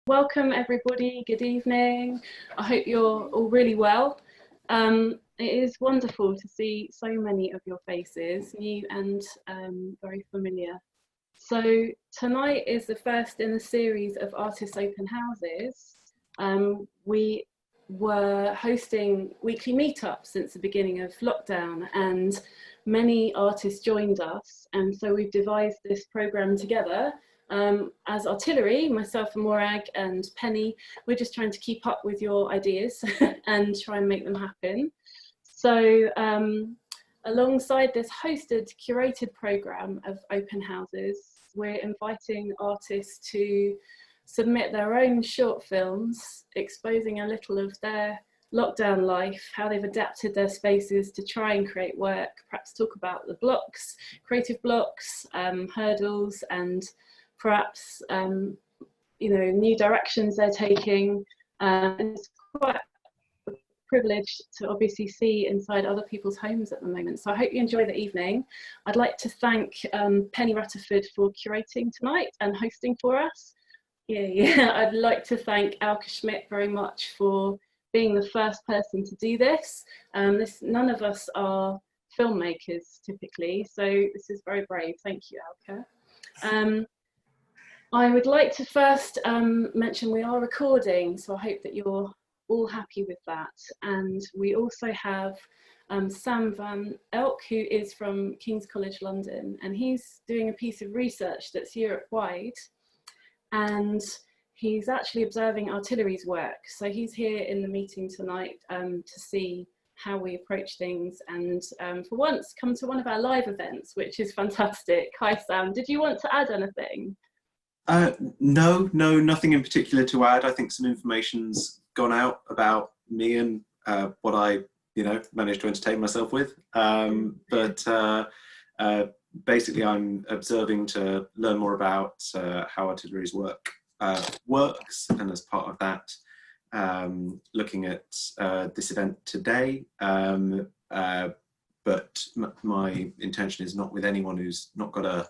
Welcome everybody, good evening. I hope you're all really well. It is wonderful to see so many of your faces, new and very familiar. So tonight is the first in a series of artist open houses. We were hosting weekly meetups since the beginning of lockdown, and many artists joined us, and so we've devised this programme together. As artillery, myself and Morag and Penny, we're just trying to keep up with your ideas and try and make them happen. So alongside this hosted, curated programme of open houses, we're inviting artists to submit their own short films, exposing a little of their lockdown life, how they've adapted their spaces to try and create work, perhaps talk about the blocks, creative blocks, hurdles, and perhaps new directions they're taking. It's quite a privilege to obviously see inside other people's homes at the moment. So I hope you enjoy the evening. I'd like to thank Penny Rutterford for curating tonight and hosting for us. Yeah. I'd like to thank Alke Schmidt very much for being the first person to do this. None of us are filmmakers typically, so this is very brave. Thank you, Alke. I would like to first mention we are recording, so I hope that you're all happy with that. And we also have Sam Van Elk, who is from King's College London, and he's doing a piece of research that's Europe-wide, and he's actually observing artillery's work. So he's here in the meeting tonight to see how we approach things, and for once come to one of our live events, which is fantastic. Hi Sam, did you want to add anything? No, nothing in particular to add. I think some information's gone out about me and what I, managed to entertain myself with. Basically, I'm observing to learn more about how artillery's work works, and as part of that, looking at this event today. But my intention is not with anyone who's not got a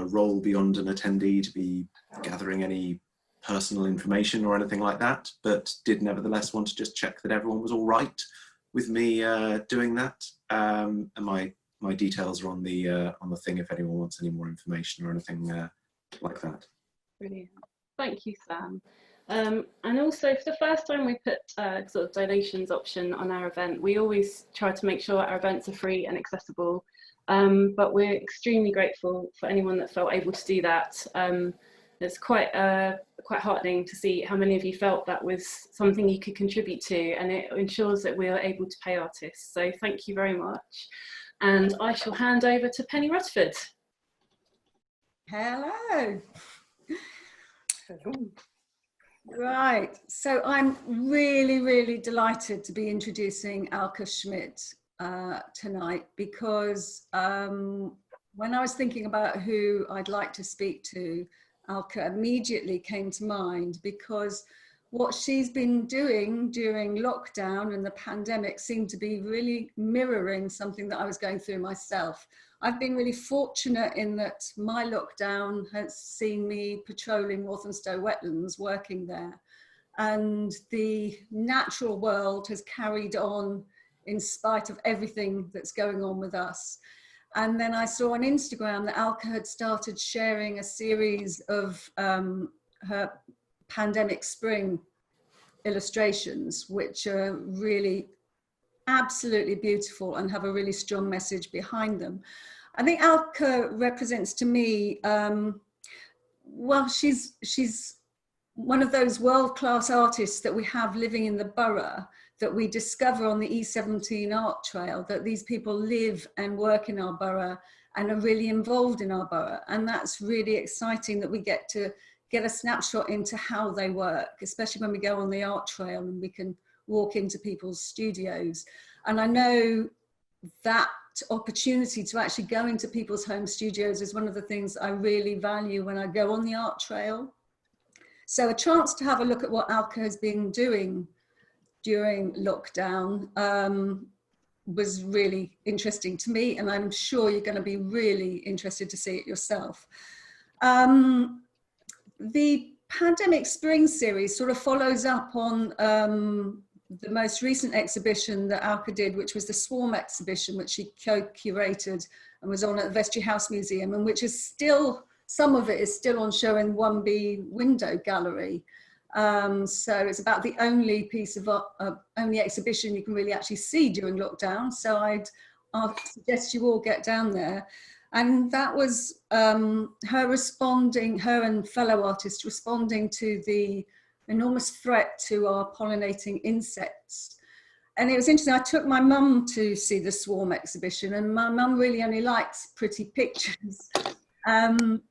role beyond an attendee to be gathering any personal information or anything like that, but did nevertheless want to just check that everyone was all right with me doing that. And my details are on the thing if anyone wants any more information or anything like that. Brilliant. Thank you, Sam. And also, for the first time, we put sort of donations option on our event. We always try to make sure our events are free and accessible. But we're extremely grateful for anyone that felt able to do that. It's quite heartening to see how many of you felt that was something you could contribute to, and it ensures that we are able to pay artists. So thank you very much. And I shall hand over to Penny Rutterford. Hello. Right, so I'm really delighted to be introducing Alke Schmidt tonight, because when I was thinking about who I'd like to speak to, Alke immediately came to mind, because what she's been doing during lockdown and the pandemic seemed to be really mirroring something that I was going through myself. I've been really fortunate in that my lockdown has seen me patrolling Walthamstow wetlands, working there, and the natural world has carried on in spite of everything that's going on with us. And then I saw on Instagram that Alke had started sharing a series of her pandemic spring illustrations, which are really absolutely beautiful and have a really strong message behind them. I think Alke represents to me, well, she's one of those world-class artists that we have living in the borough, that we discover on the E17 Art Trail, that these people live and work in our borough and are really involved in our borough. And that's really exciting that we get to get a snapshot into how they work, especially when we go on the art trail and we can walk into people's studios. And I know that opportunity to actually go into people's home studios is one of the things I really value when I go on the art trail. So a chance to have a look at what Alke has been doing during lockdown was really interesting to me, and I'm sure you're going to be really interested to see it yourself. The Pandemic Spring series sort of follows up on the most recent exhibition that Alke did, which was the Swarm exhibition, which she co-curated and was on at the Vestry House Museum, and which is still, some of it is still on show in 1B Window Gallery. So it's about the only piece of only exhibition you can really actually see during lockdown. So I'll suggest you all get down there. And that was her responding, her and fellow artists responding to the enormous threat to our pollinating insects. And it was interesting, I took my mum to see the Swarm exhibition, and my mum really only likes pretty pictures. And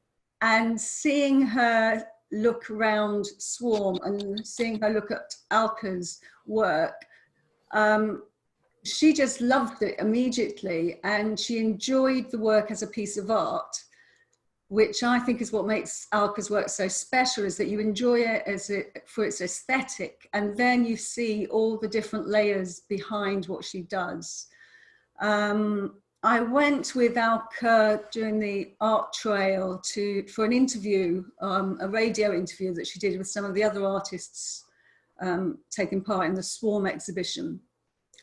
seeing her look around Swarm and seeing her look at Alke's work, she just loved it immediately, and she enjoyed the work as a piece of art, which I think is what makes Alke's work so special, is that you enjoy it for its aesthetic, and then you see all the different layers behind what she does. I went with Alke during the Art Trail for an interview, a radio interview that she did with some of the other artists taking part in the Swarm exhibition.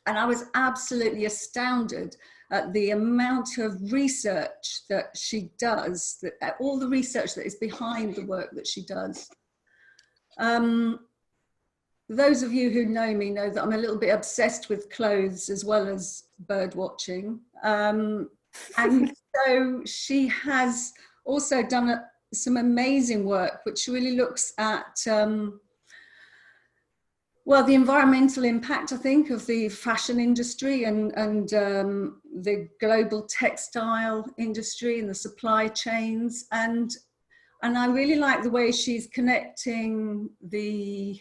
And I was absolutely astounded at the amount of research that she does, all the research that is behind the work that she does. Those of you who know me know that I'm a little bit obsessed with clothes as well as bird watching. And so she has also done some amazing work, which really looks at well, the environmental impact, I think, of the fashion industry and the global textile industry and the supply chains. And I really like the way she's connecting the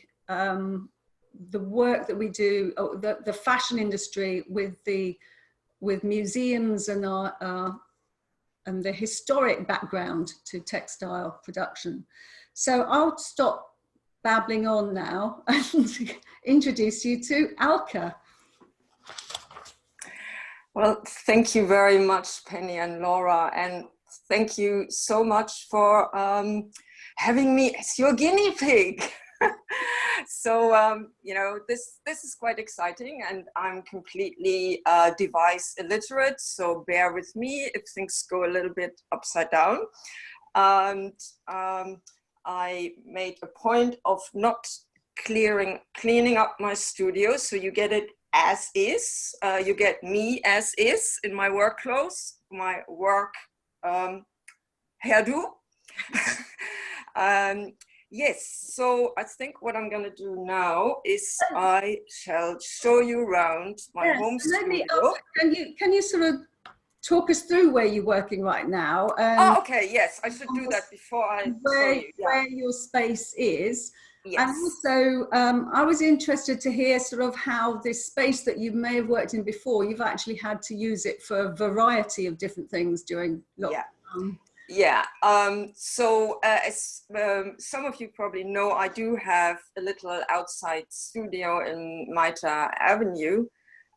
work that we do, the fashion industry, with museums and and the historic background to textile production. So I'll stop babbling on now and introduce you to Alke. Well, thank you very much, Penny and Laura, and thank you so much for having me as your guinea pig. So, you know, this is quite exciting, and I'm completely device illiterate, so bear with me if things go a little bit upside down. And I made a point of not cleaning up my studio, so you get it as is. You get me as is in my work clothes, my work hairdo. Yes, so I think what I'm going to do now is I shall show you around my home studio. Can you sort of talk us through where you're working right now? Oh, okay, yes, I should do that before I show you. Yeah. Where your space is. Yes. And also, I was interested to hear sort of how this space that you may have worked in before, you've actually had to use it for a variety of different things during lockdown. Yeah, so as some of you probably know, I do have a little outside studio in Mitre Avenue,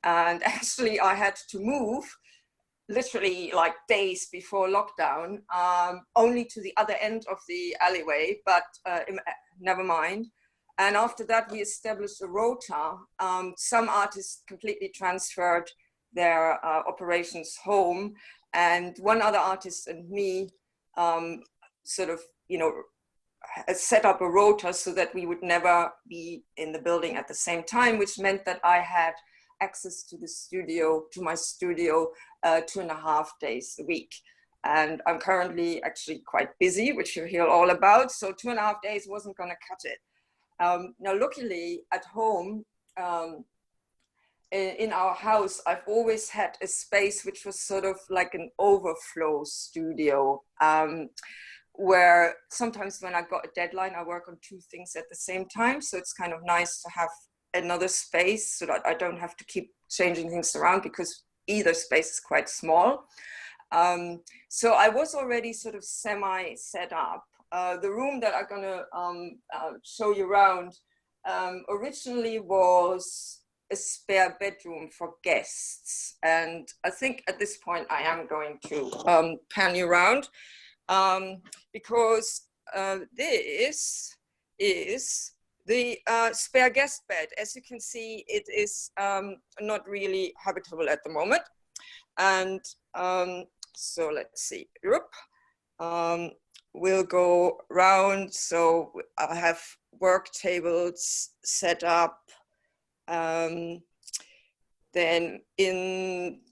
and actually I had to move literally like days before lockdown, only to the other end of the alleyway, but never mind. And after that, we established a rota. Some artists completely transferred their operations home, and one other artist and me sort of, you know, set up a rota so that we would never be in the building at the same time, which meant that I had access to the studio, to my studio, 2.5 days a week. And I'm currently actually quite busy, which you'll hear all about. So 2.5 days wasn't going to cut it. Now, luckily at home, in our house, I've always had a space which was sort of like an overflow studio, where sometimes when I got a deadline, I work on 2 things at the same time. So it's kind of nice to have another space so that I don't have to keep changing things around, because either space is quite small. So I was already sort of semi set up. The room that I'm gonna show you around originally was a spare bedroom for guests. And I think at this point I am going to pan you around, because this is the spare guest bed. As you can see, it is not really habitable at the moment. And so let's see, we'll go round. So I have work tables set up. Then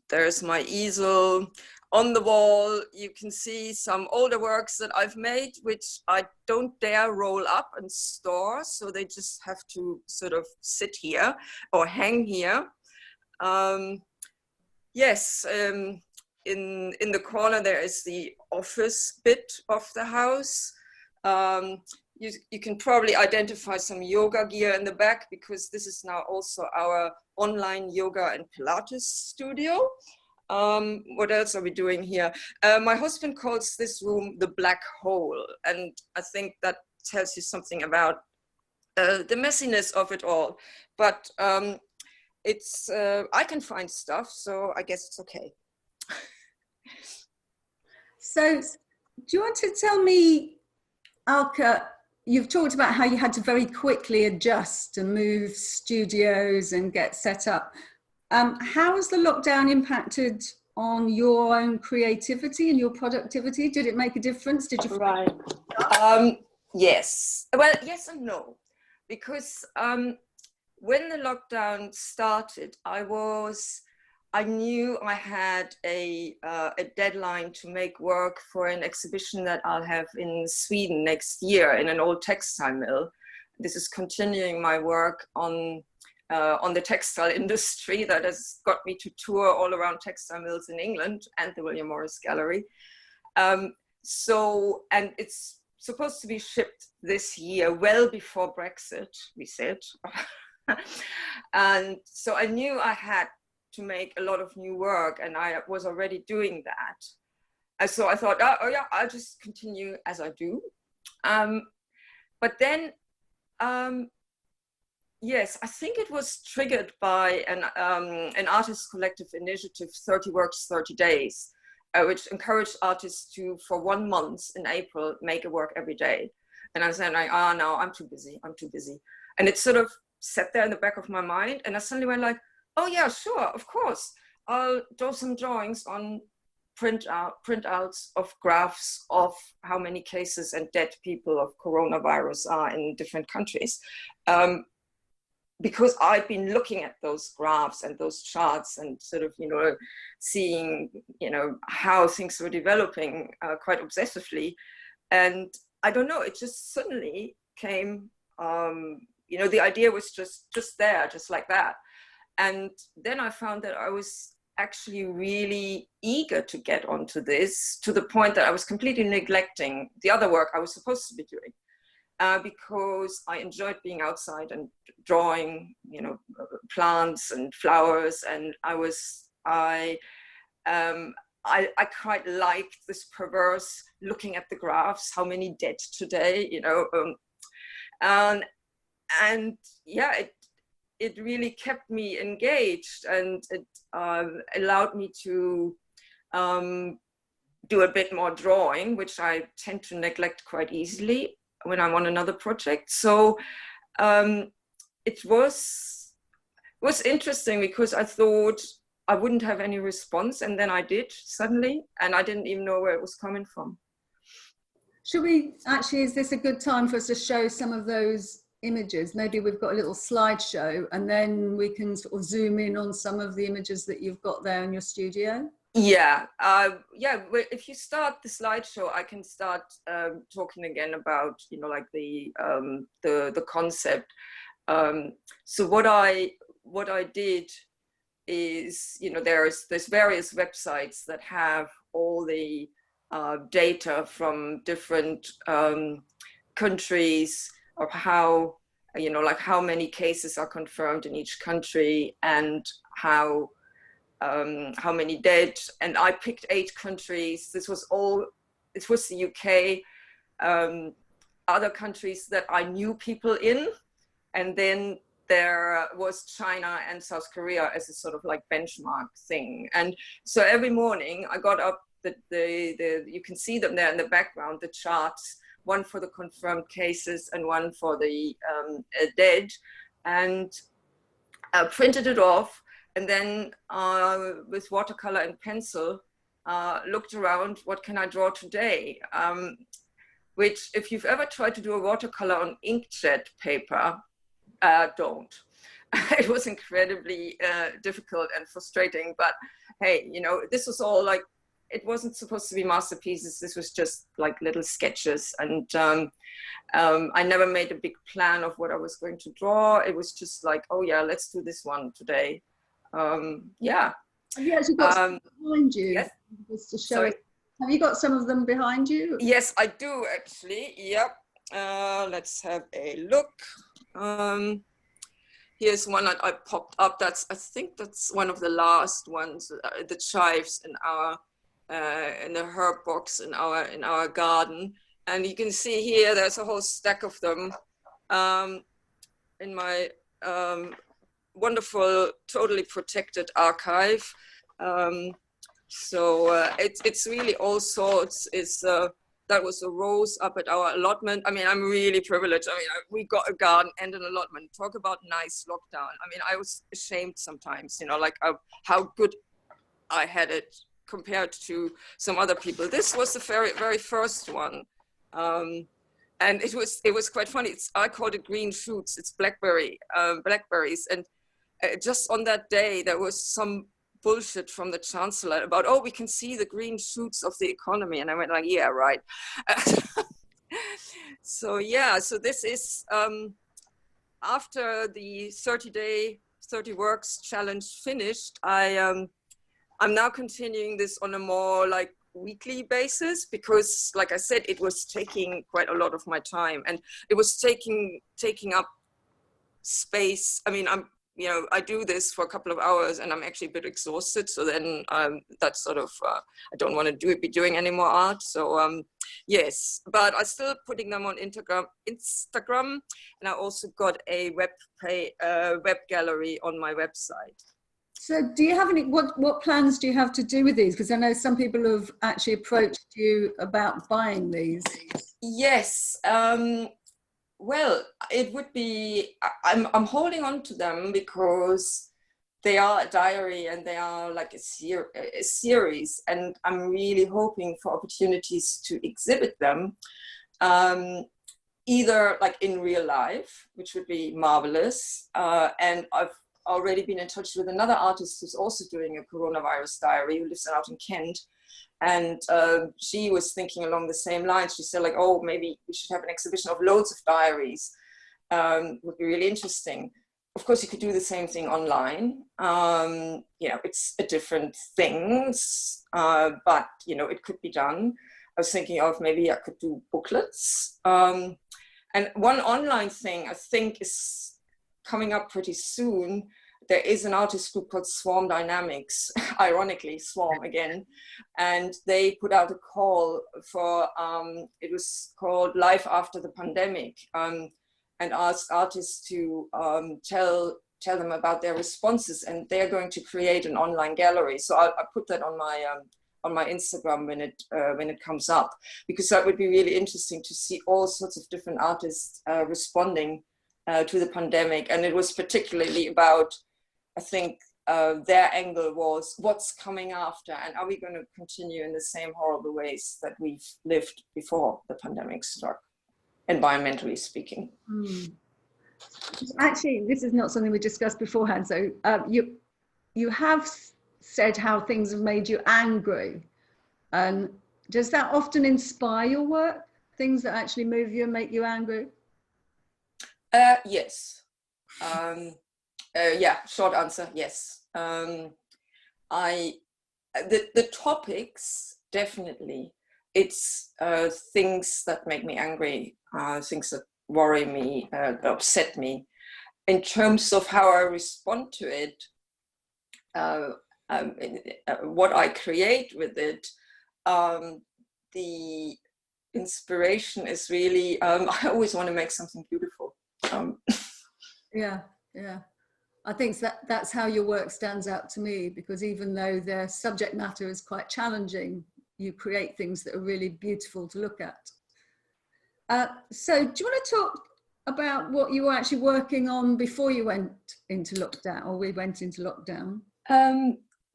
there's my easel. On the wall, you can see some older works that I've made, which I don't dare roll up and store. So they just have to sort of sit here or hang here. Yes, in the corner, there is the office bit of the house. You can probably identify some yoga gear in the back, because this is now also our online yoga and Pilates studio. What else are we doing here? My husband calls this room the black hole. And I think that tells you something about the messiness of it all. But I can find stuff, so I guess it's okay. So do you want to tell me, Alke, you've talked about how you had to very quickly adjust and move studios and get set up. How has the lockdown impacted on your own creativity and your productivity? Did it make a difference? Did you? Right. Yes. Well, yes and no. Because when the lockdown started, I knew I had a deadline to make work for an exhibition that I'll have in Sweden next year in an old textile mill. This is continuing my work on the textile industry that has got me to tour all around textile mills in England and the William Morris Gallery. And it's supposed to be shipped this year, well before Brexit, we said. And so I knew I had to make a lot of new work, and I was already doing that. And so I thought, oh yeah, I'll just continue as I do. But then, yes, I think it was triggered by an artist collective initiative, 30 Works, 30 Days, which encouraged artists to, for 1 month in April, make a work every day. And I was saying, like, oh no, I'm too busy. And it sort of sat there in the back of my mind, and I suddenly went like, oh yeah, sure, of course. I'll draw some drawings on printouts of graphs of how many cases and dead people of coronavirus are in different countries. Because I've been looking at those graphs and those charts and sort of, seeing, how things were developing quite obsessively. And I don't know, it just suddenly came, the idea was just there, just like that. And then I found that I was actually really eager to get onto this, to the point that I was completely neglecting the other work I was supposed to be doing, because I enjoyed being outside and drawing, plants and flowers. And I quite liked this perverse looking at the graphs, how many dead today, and yeah, it really kept me engaged, and it allowed me to do a bit more drawing, which I tend to neglect quite easily when I'm on another project. So it was interesting, because I thought I wouldn't have any response, and then I did suddenly, and I didn't even know where it was coming from. Should we actually, is this a good time for us to show some of those images? Maybe we've got a little slideshow, and then we can sort of zoom in on some of the images that you've got there in your studio. Yeah, if you start the slideshow, I can start talking again about, like the concept. So what I did is, there's various websites that have all the data from different countries of how, like how many cases are confirmed in each country and how many dead. And I picked 8 countries. This was the UK, other countries that I knew people in. And then there was China and South Korea as a sort of like benchmark thing. And so every morning I got up, you can see them there in the background, the charts one for the confirmed cases and one for the dead, and printed it off, and then with watercolor and pencil, looked around, what can I draw today? Which, if you've ever tried to do a watercolor on inkjet paper, don't. It was incredibly difficult and frustrating, but hey, you know, this was all like, it wasn't supposed to be masterpieces. This was just like little sketches, and I never made a big plan of what I was going to draw. It was just like, oh yeah, let's do this one today. Yeah. Have you actually got some behind you? Yes. Just to show us. Have you got some of them behind you? Yes, I do actually. Yep. Let's have a look. Here's one that I popped up. I think that's one of the last ones. The chives in the herb box in our garden, and you can see here there's a whole stack of them in my wonderful, totally protected archive. So it's really all sorts. That was a rose up at our allotment. I mean, I'm really privileged. I mean, we got a garden and an allotment. Talk about nice lockdown. I mean, I was ashamed sometimes, you know, like how good I had it compared to some other people. This was the very, very first one. And it was quite funny. I called it green shoots. It's blackberries. And just on that day, there was some bullshit from the chancellor about, oh, we can see the green shoots of the economy. And I went like, yeah, right. So yeah, so this is after the 30 works challenge finished, I'm now continuing this on a more like weekly basis, because like I said, it was taking quite a lot of my time, and it was taking up space. I mean, I do this for a couple of hours and I'm actually a bit exhausted. So then that's sort of, I don't want to be doing any more art. So yes, but I'm still putting them on Instagram. And I also got a web gallery on my website. So do you have any, what plans do you have to do with these? Because I know some people have actually approached you about buying these. Yes. Well, it would be, I'm holding on to them because they are a diary and they are like a series, and I'm really hoping for opportunities to exhibit them, either like in real life, which would be marvelous. And I've already been in touch with another artist who's also doing a coronavirus diary, who lives out in Kent. And she was thinking along the same lines. She said like, oh, maybe we should have an exhibition of loads of diaries. Would be really interesting. Of course, you could do the same thing online. You know, it's a different things, but you know, it could be done. I was thinking of maybe I could do booklets. And one online thing I think is coming up pretty soon. There is an artist group called Swarm Dynamics, ironically, Swarm again, and they put out a call for, it was called Life After the Pandemic, and asked artists to tell them about their responses, and they're going to create an online gallery. So I'll put that on my Instagram when it comes up, because that would be really interesting to see all sorts of different artists responding to the pandemic. And it was particularly about, I think their angle was what's coming after, and are we going to continue in the same horrible ways that we've lived before the pandemic struck, environmentally speaking. Actually, this is not something we discussed beforehand. So you have said how things have made you angry, and does that often inspire your work? Things that actually move you and make you angry? Yes. Yeah, short answer, yes. The topics, definitely. It's things that make me angry, things that worry me, that upset me. In terms of how I respond to it, what I create with it, the inspiration is really, I always want to make something beautiful. Yeah. I think that's how your work stands out to me, because even though their subject matter is quite challenging, you create things that are really beautiful to look at. So do you want to talk about what you were actually working on before you went into lockdown, or we went into lockdown?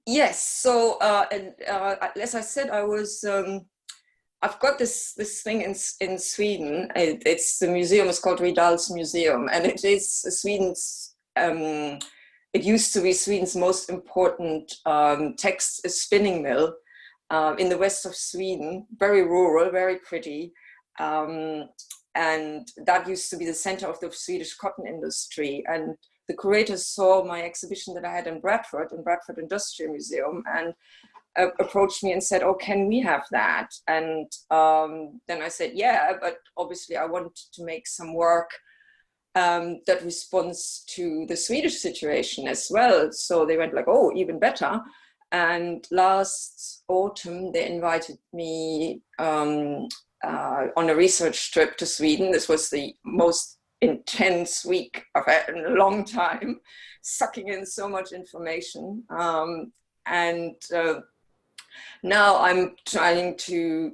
Yes, so as I said, I was, I've got this thing in Sweden. It's the museum is called Ridal's Museum, and it is Sweden's, it used to be Sweden's most important text spinning mill in the west of Sweden, very rural, very pretty. And that used to be the center of the Swedish cotton industry. And the curators saw my exhibition that I had in Bradford Industrial Museum, and approached me and said, oh, can we have that? And then I said, yeah, but obviously I want to make some work that responds to the Swedish situation as well. So they went like, oh, even better. And last autumn, they invited me on a research trip to Sweden. This was the most intense week I've had in a long time, sucking in so much information. Now I'm trying to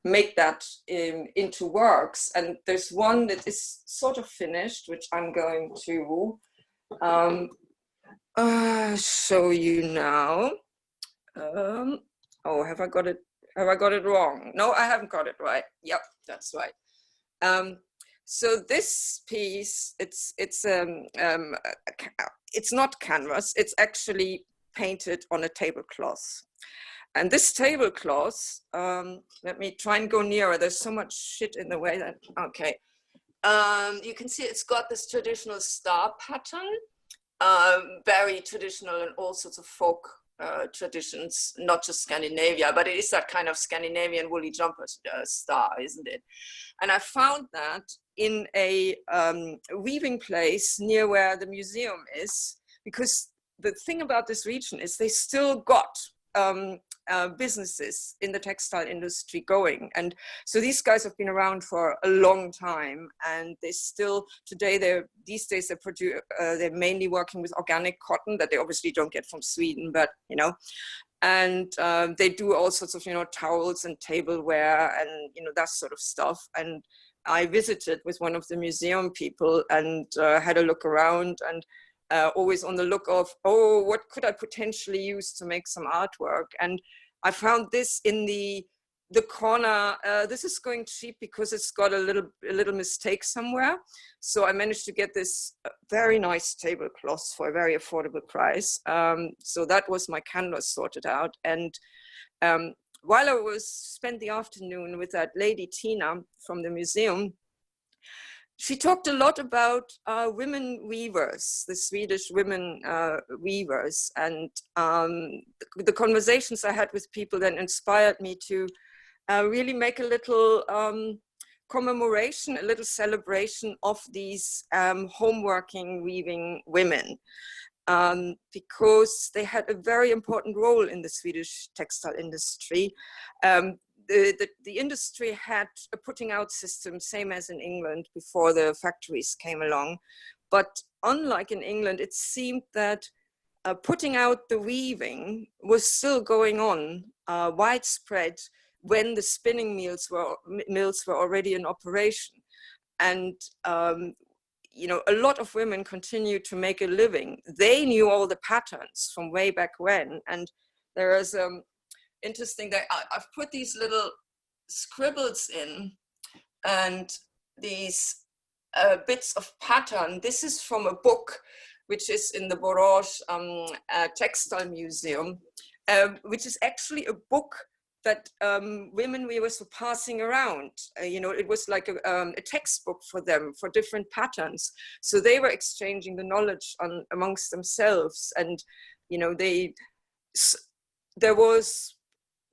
make that into works. And there's one that is sort of finished, which I'm going to show you now. Oh, have I got it? Have I got it wrong? No, I haven't got it right. Yep, that's right. So this piece, it's not canvas. It's actually painted on a tablecloth. And this tablecloth, let me try and go nearer. There's so much shit in the way that, okay. You can see it's got this traditional star pattern, very traditional in all sorts of folk traditions, not just Scandinavia, but it is that kind of Scandinavian woolly jumper star, isn't it? And I found that in a weaving place near where the museum is, because the thing about this region is they still got businesses in the textile industry going. And so these guys have been around for a long time, and they still, these days they're mainly working with organic cotton that they obviously don't get from Sweden, but, you know, and they do all sorts of, you know, towels and tableware and, you know, that sort of stuff. And I visited with one of the museum people and had a look around, and always on the look of, oh, what could I potentially use to make some artwork? And I found this in the corner. This is going cheap because it's got a little mistake somewhere. So I managed to get this very nice tablecloth for a very affordable price. So that was my canvas sorted out. And while I spent the afternoon with that lady, Tina, from the museum, she talked a lot about women weavers, the Swedish women weavers. And the conversations I had with people then inspired me to really make a little commemoration, a little celebration of these homeworking, weaving women, because they had a very important role in the Swedish textile industry. The industry had a putting out system, same as in England before the factories came along. But unlike in England, it seemed that putting out the weaving was still going on widespread when the spinning mills were already in operation. And you know, a lot of women continued to make a living. They knew all the patterns from way back when. And there is interesting that I've put these little scribbles in, and these bits of pattern. This is from a book which is in the Borough Textile Museum, which is actually a book that women weavers were passing around. You know, it was like a textbook for them for different patterns. So they were exchanging the knowledge amongst themselves. And, you know, there was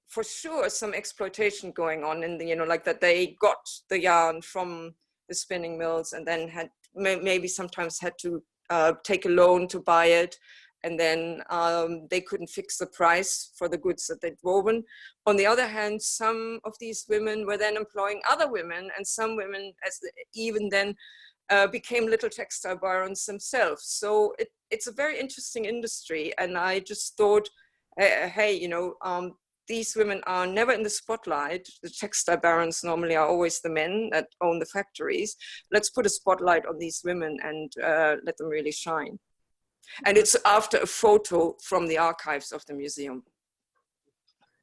for sure some exploitation going on in the, you know, like that they got the yarn from the spinning mills and then had maybe sometimes had to take a loan to buy it. And then they couldn't fix the price for the goods that they'd woven. On the other hand, some of these women were then employing other women, and some women even then became little textile barons themselves. So it's a very interesting industry. And I just thought, hey, you know, these women are never in the spotlight. The textile barons normally are always the men that own the factories. Let's put a spotlight on these women and let them really shine. And it's after a photo from the archives of the museum.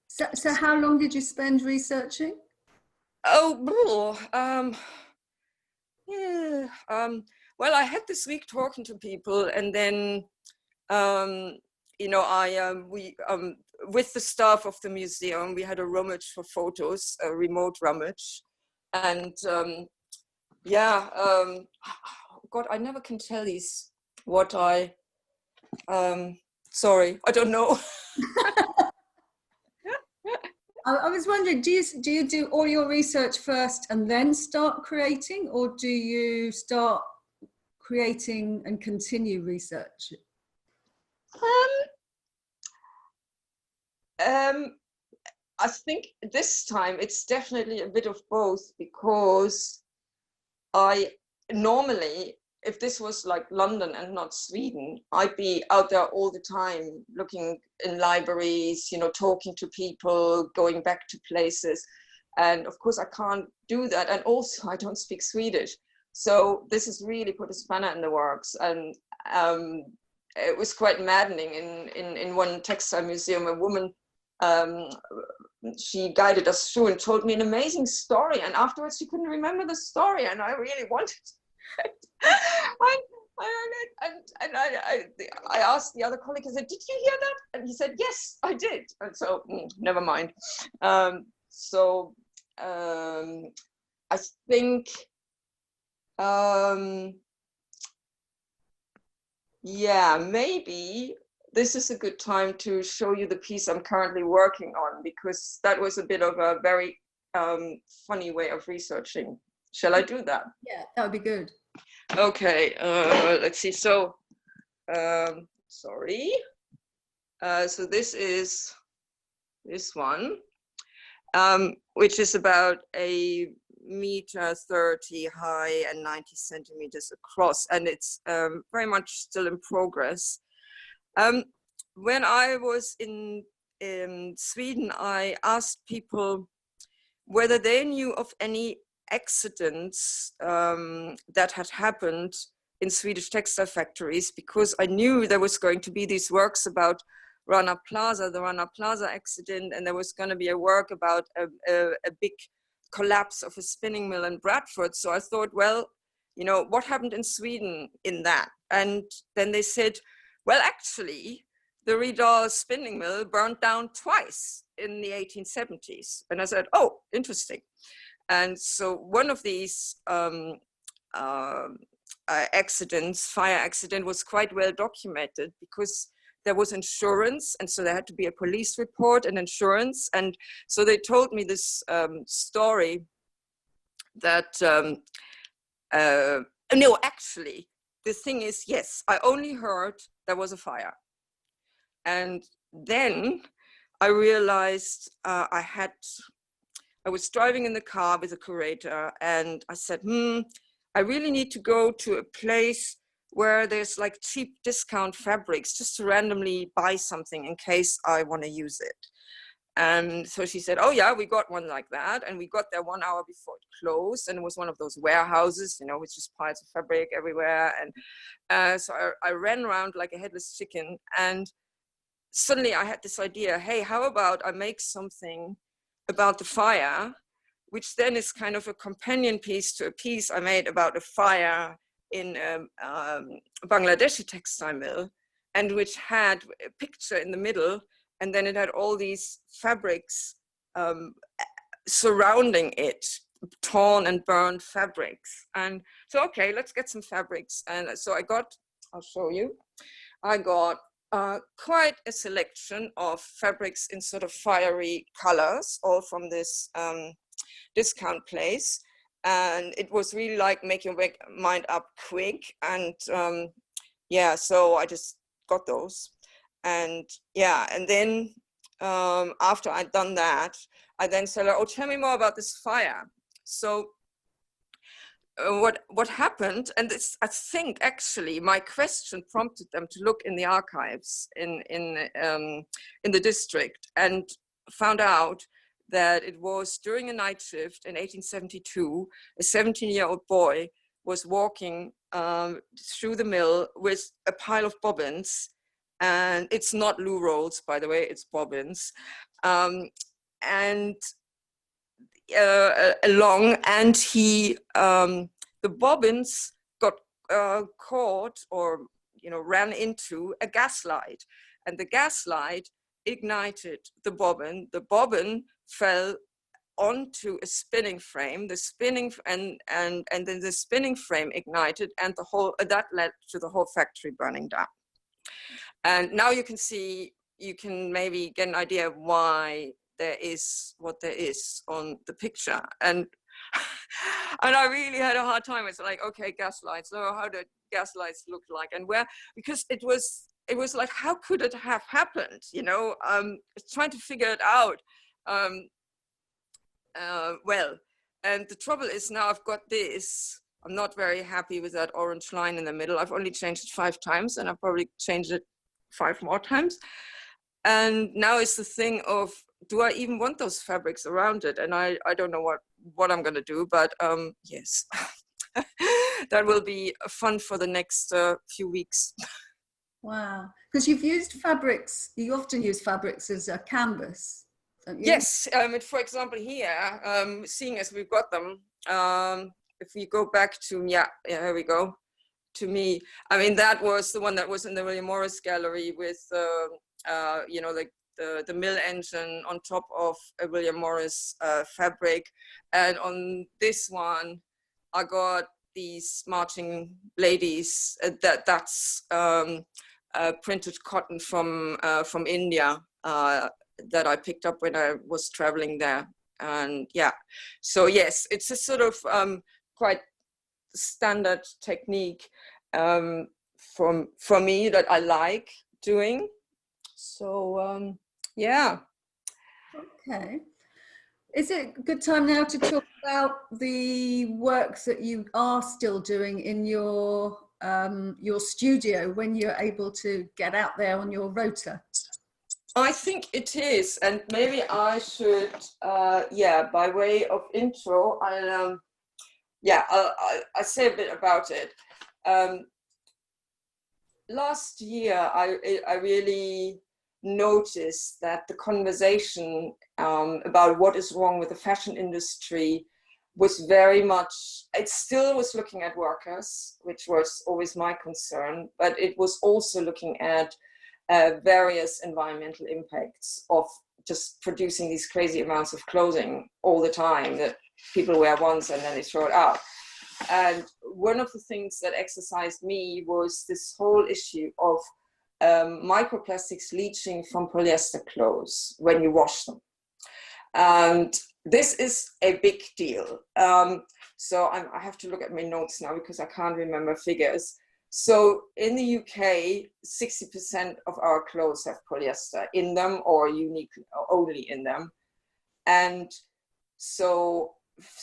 So how long did you spend researching? Oh, well, I had this week talking to people, and then, you know, with the staff of the museum, we had a rummage for photos, a remote rummage. And yeah, God, I never can tell these what sorry, I don't know. I was wondering, do you do all your research first and then start creating, or do you start creating and continue research? I think this time it's definitely a bit of both, because I normally, if this was like London and not Sweden, I'd be out there all the time, looking in libraries, you know, talking to people, going back to places. And of course I can't do that. And also I don't speak Swedish. So this has really put a spanner in the works. And it was quite maddening. In one textile museum, a woman, she guided us through and told me an amazing story. And afterwards she couldn't remember the story. And I really wanted I asked the other colleague, I said, did you hear that? And he said, yes, I did. And so, never mind. I think, yeah, maybe this is a good time to show you the piece I'm currently working on, because that was a bit of a very funny way of researching. Shall I do that? Yeah, that would be good. Okay, let's see. So, sorry. So this is this one, which is about 1.30 meters high and 90 centimeters across, and it's very much still in progress. When I was in Sweden, I asked people whether they knew of any accidents that had happened in Swedish textile factories, because I knew there was going to be these works about Rana Plaza, the Rana Plaza accident, and there was going to be a work about a big collapse of a spinning mill in Bradford. So I thought, well, you know, what happened in Sweden in that? And then they said, well, actually, the Ridal spinning mill burned down twice in the 1870s. And I said, oh, interesting. And so one of these accidents, fire accident, was quite well documented, because there was insurance, and so there had to be a police report and insurance. And so they told me this story that, no, actually, the thing is, yes, I only heard there was a fire. And then I realized I was driving in the car with a curator, and I said, I really need to go to a place where there's like cheap discount fabrics, just to randomly buy something in case I want to use it. And so she said, oh yeah, we got one like that. And we got there 1 hour before it closed, and it was one of those warehouses, you know, with just piles of fabric everywhere. And so I ran around like a headless chicken, and suddenly I had this idea, hey, how about I make something about the fire, which then is kind of a companion piece to a piece I made about a fire in a Bangladeshi textile mill, and which had a picture in the middle, and then it had all these fabrics surrounding it, torn and burned fabrics. And so, okay, let's get some fabrics. And so I'll show you, I got quite a selection of fabrics in sort of fiery colors, all from this discount place. And it was really like make your mind up quick. And yeah, so I just got those. And yeah, and then after I'd done that, I then said, oh, tell me more about this fire. So what happened, and this, I think actually my question prompted them to look in the archives in the district. And found out that it was during a night shift in 1872, a 17-year-old boy was walking through the mill with a pile of bobbins, and it's not loo rolls, by the way, it's bobbins, and along, and he, the bobbins got caught or ran into a gas light, and the gas light ignited the bobbin. The bobbin fell onto a spinning frame, the spinning and then the spinning frame ignited, and the whole that led to the whole factory burning down. And now you can maybe get an idea of why there is what there is on the picture. And I really had a hard time. It's like, okay, gas lights. So how do gas lights look like, and where? Because it was like, how could it have happened? Trying to figure it out. Well, and the trouble is now I've got this. I'm not very happy with that orange line in the middle. I've only changed it 5 times, and I've probably changed it 5 more times. And now it's the thing of, do I even want those fabrics around it? And I don't know what I'm going to do, but yes, that will be fun for the next few weeks. Wow, because you've used fabrics, you often use fabrics as a canvas. Yes, for example here, seeing as we've got them, if we go back to, here we go, to me, I mean, that was the one that was in the William Morris gallery with, like the mill engine on top of a William Morris fabric. And on this one, I got these marching ladies, that's printed cotton from India, that I picked up when I was traveling there. And yeah, so yes, it's a sort of quite standard technique for me that I like doing. So yeah. Okay. Is it a good time now to talk about the works that you are still doing in your studio when you're able to get out there on your rota? I think it is, and maybe I should, by way of intro, I'll say a bit about it. Last year, I really noticed that the conversation about what is wrong with the fashion industry was very much, it still was looking at workers, which was always my concern, but it was also looking at various environmental impacts of just producing these crazy amounts of clothing all the time that people wear once and then they throw it out. And one of the things that exercised me was this whole issue of microplastics leaching from polyester clothes when you wash them. And this is a big deal. So I have to look at my notes now because I can't remember figures. So in the UK, 60% of our clothes have polyester in them or uniquely or only in them. And so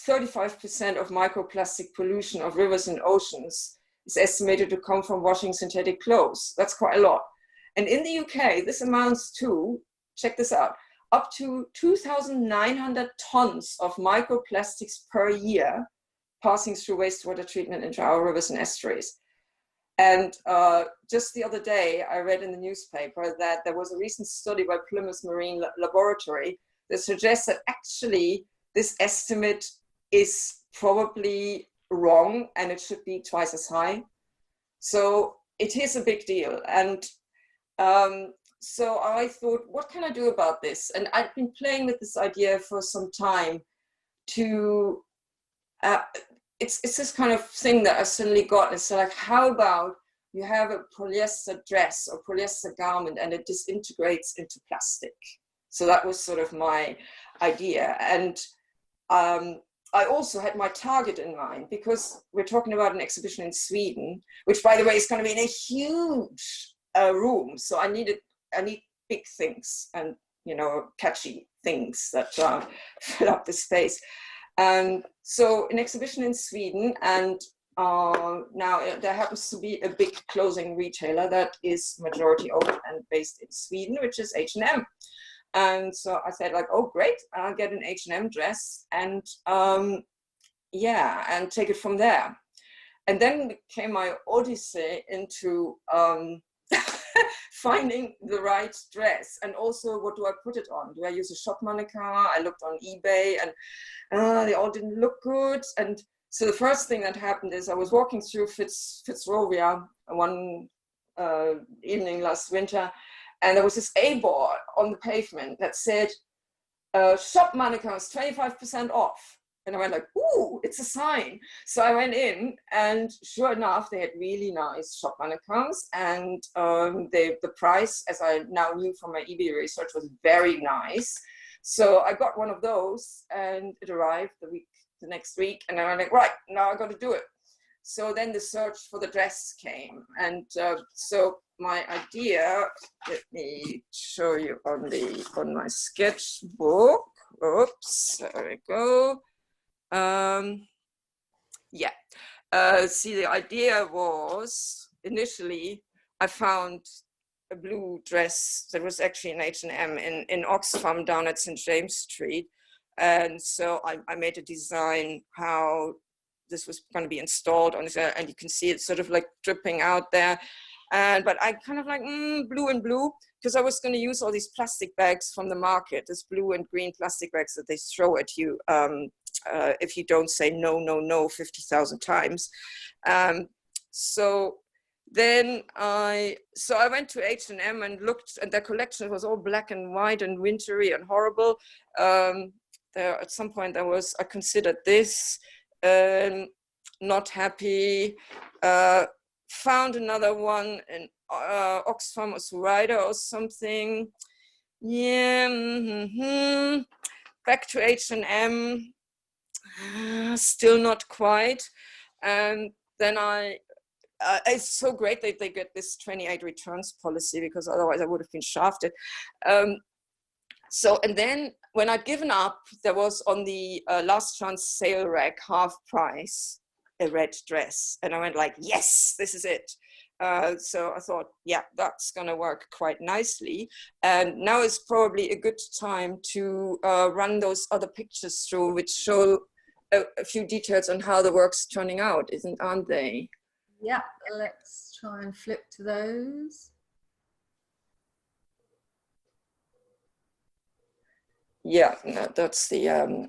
35% of microplastic pollution of rivers and oceans is estimated to come from washing synthetic clothes. That's quite a lot. And in the UK, this amounts to, check this out, up to 2,900 tons of microplastics per year passing through wastewater treatment into our rivers and estuaries. And just the other day, I read in the newspaper that there was a recent study by Plymouth Marine Laboratory that suggests that actually this estimate is probably wrong and it should be twice as high. So it is a big deal. And so I thought, what can I do about this? And I've been playing with this idea for some time to, it's this kind of thing that I suddenly got. It's like, how about you have a polyester dress or polyester garment and it disintegrates into plastic? So that was sort of my idea. And I also had my target in mind because we're talking about an exhibition in Sweden, which by the way is going to be in a huge room. So I need big things and, you know, catchy things that fill up the space. And so an exhibition in Sweden, and now there happens to be a big clothing retailer that is majority owned and based in Sweden, which is H&M. And so I said like, oh, great, I'll get an H&M dress and yeah, and take it from there. And then came my odyssey into finding the right dress, and also what do I put it on? Do I use a shop mannequin? I looked on eBay and they all didn't look good. And so the first thing that happened is I was walking through Fitzrovia one evening last winter, and there was this A-board on the pavement that said, shop mannequins 25% off. And I went like, ooh, it's a sign. So I went in, and sure enough, they had really nice shop mannequins, and the price, as I now knew from my eBay research, was very nice. So I got one of those, and it arrived the next week, and I was like, right, now I got to do it. So then the search for the dress came, and so my idea, let me show you on my sketchbook. Oops, there we go. Yeah, see, the idea was, initially, I found a blue dress that was actually an H&M in Oxfam down at St. James Street. And so I made a design how this was going to be installed on it, and you can see it sort of like dripping out there. But I kind of like blue and blue, because I was going to use all these plastic bags from the market, this blue and green plastic bags that they throw at you if you don't say no, no, no 50,000 times. So then I went to H&M and looked, and their collection was all black and white and wintry and horrible. There at some point I considered this, not happy. Found another one in Oxfam Rider or something. Yeah, back to H&M, still not quite. And then it's so great that they get this 28 returns policy, because otherwise I would have been shafted. And then when I'd given up, there was on the last chance sale rack, half price, a red dress. And I went like, yes, this is it. So I thought, yeah, that's going to work quite nicely. And now is probably a good time to run those other pictures through, which show a few details on how the work's turning out, aren't they? Yeah, let's try and flip to those. Yeah, no, that's the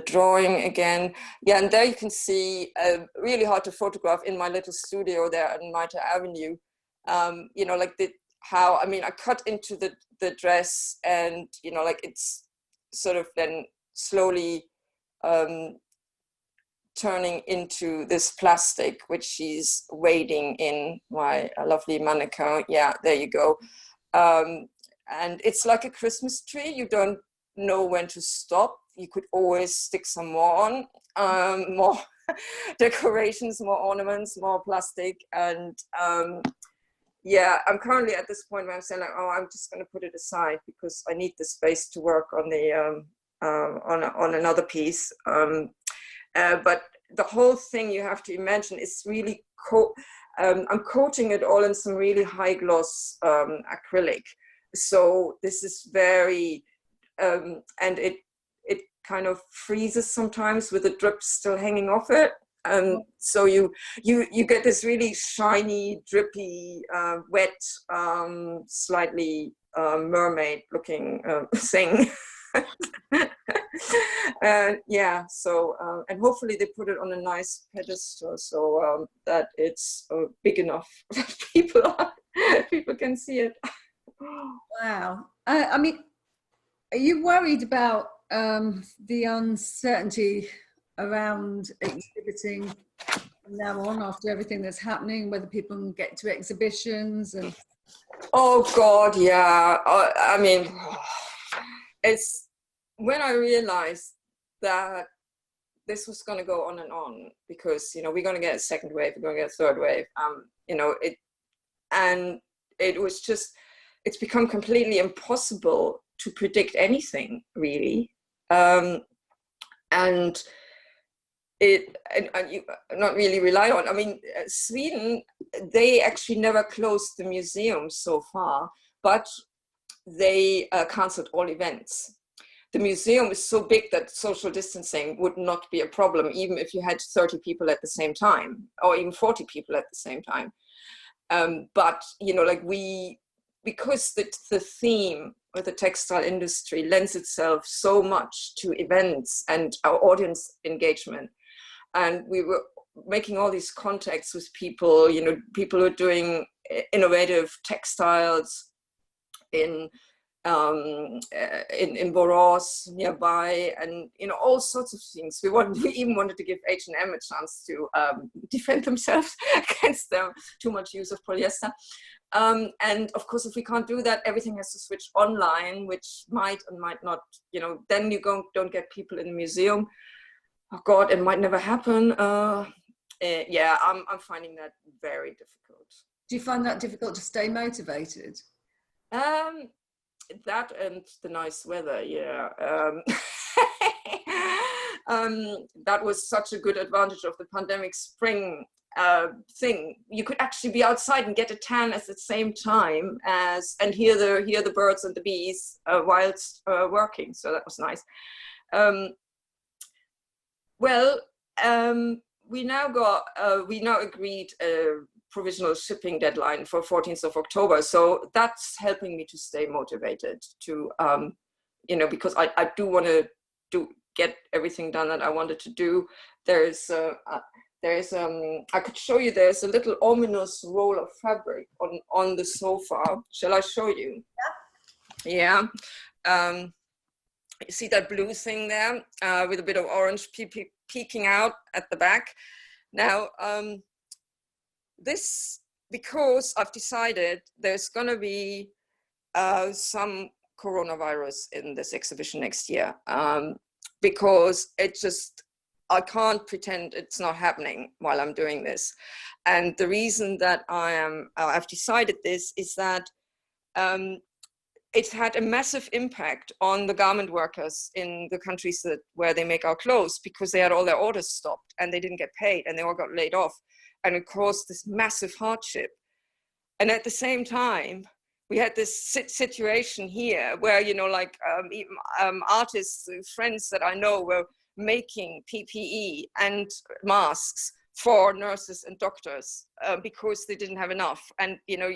drawing again. Yeah, and there you can see, really hard to photograph in my little studio there on Mitre Avenue. You know, like how, I mean, I cut into the dress, and, you know, like it's sort of then slowly turning into this plastic, which she's wading in, my lovely mannequin. Yeah, there you go. And it's like a Christmas tree. You don't know when to stop. You could always stick some more on, more decorations, more ornaments, more plastic. And yeah, I'm currently at this point where I'm saying like, oh, I'm just going to put it aside because I need the space to work on the on another piece. But the whole thing, you have to imagine, is really I'm coating it all in some really high gloss acrylic. So this is very, and it kind of freezes sometimes with the drip still hanging off it. So you get this really shiny, drippy, wet, slightly mermaid looking thing. Yeah, so and hopefully they put it on a nice pedestal so that it's big enough that people can see it. Wow. I mean, are you worried about the uncertainty around exhibiting from now on after everything that's happening, whether people can get to exhibitions? And oh God, yeah. I mean, it's when I realized that this was going to go on and on, because, you know, we're going to get a second wave, we're going to get a third wave, you know, it was just, it's become completely impossible to predict anything, really. And you not really rely on, I mean, Sweden, they actually never closed the museum so far, but they cancelled all events. The museum is so big that social distancing would not be a problem, even if you had 30 people at the same time, or even 40 people at the same time. But, you know, like because the theme of the textile industry lends itself so much to events and our audience engagement. And we were making all these contacts with people, you know, people who are doing innovative textiles in boroughs nearby, and you know, all sorts of things. We even wanted to give H&M a chance to defend themselves against their too much use of polyester. And of course, if we can't do that, everything has to switch online, which might and might not, you know, then you don't get people in the museum. Oh God, it might never happen. Yeah, I'm finding that very difficult. Do you find that difficult to stay motivated? That and the nice weather, yeah. That was such a good advantage of the pandemic spring thing. You could actually be outside and get a tan at the same time and hear the birds and the bees whilst working. So that was nice. We now agreed a provisional shipping deadline for 14th of October. So that's helping me to stay motivated to, you know, because I do want to get everything done that I wanted to do. I could show you, there's a little ominous roll of fabric on the sofa. Shall I show you? Yeah. You see that blue thing there with a bit of orange peeking out at the back. Now, this, because I've decided there's going to be some coronavirus in this exhibition next year, because I can't pretend it's not happening while I'm doing this. And the reason that I've decided this is that it's had a massive impact on the garment workers in the countries where they make our clothes, because they had all their orders stopped and they didn't get paid and they all got laid off. And it caused this massive hardship. And at the same time, we had this situation here where, you know, like artists, friends that I know were making PPE and masks for nurses and doctors because they didn't have enough. And, you know,